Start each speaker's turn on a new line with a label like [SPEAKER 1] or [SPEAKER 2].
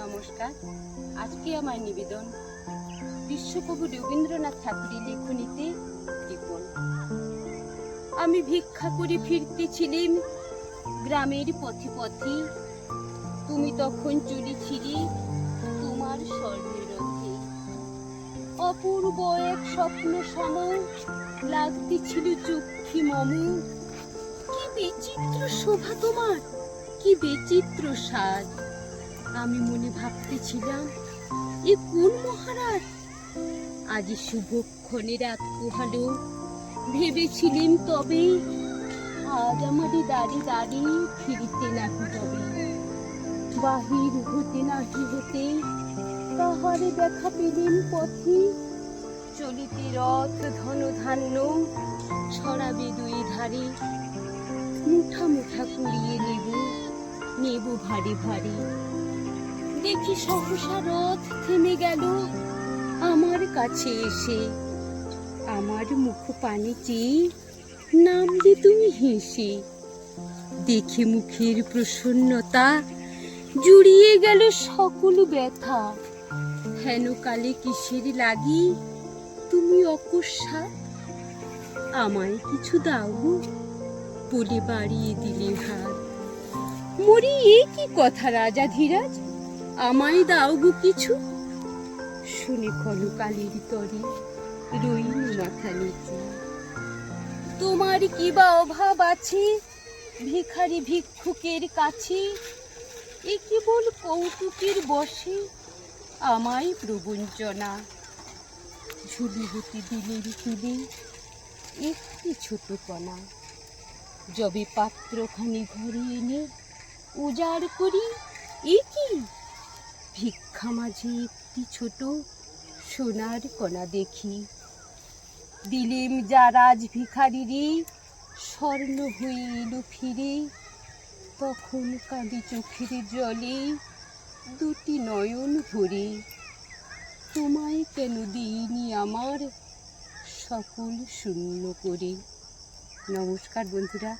[SPEAKER 1] নমস্কার। আজকে আমার নিবেদন বিশ্বকবি রবীন্দ্রনাথ ঠাকুরের লেখনীতে কৃপণ। আমি ভিক্ষা করে ফিরতেছিলাম গ্রামের পথে পথে, তুমি তখন চলেছিলে তোমার স্বর্ণের রথে। অপূর্ব এক স্বপ্ন সম লাগতেছিল চক্ষে মম। কি বিচিত্র শোভা তোমার, কি বিচিত্র সাজ। আমি মনে ভাবতেছিলাম, এ কোন মহারাজ? আজ শুভক্ষণে রাত পোহালো, ভেবেছিলাম তবে আজ আমারই দাঁড়ি দাঁড়ি ফিরিতে নাহি হবে। বাহির হতে নাহি হতে তাহারে দেখা পেলেন পথে। চলিতে রথ ধন ধান্য ছড়াবে দুই ধারে। মুঠা মুঠা কুড়িয়ে নেব ভারী ভারী। দেখি সহসা রথ থেমে গেল আমার কাছে এসে। আমার মুখ পানে চেয়ে নামলে তুমি হেসে। দেখে মুখের প্রসন্নতা জুড়িয়ে গেল সকল ব্যথা। হেন কালে কিসের লাগি তুমি অকস্মাৎ আমায় কিছু দাও গো বলে বাড়িয়ে দিলে হাত। মরি এ কি কথা রাজা ধীরাজ, আমায় দাও গো কিছু। শুনে ক্ষণকালের তরে রইল মাথা নিচু। তোমার কি বা অভাব আছে ভিখারি ভিক্ষুকের কাছে? এ কেবল কৌতুকের বশে আমায় প্রবঞ্চনা। ঝুলি হতে দিলের তুলে একটি ছোট কণা। যবে পাত্রখানি ঘরে এনে উজাড় করি, এ কি ভিক্ষা মাঝে একটি ছোট সোনার কণা দেখি। দিলেম যা রাজ ভিখারিরে স্বর্ণ হয়ে এলো ফিরে। তখন কাঁদি চোখের জলে দুটি নয়ন ভরে। তোমায় কেন দিইনি আমার সকল শূন্য করে। নমস্কার বন্ধুরা।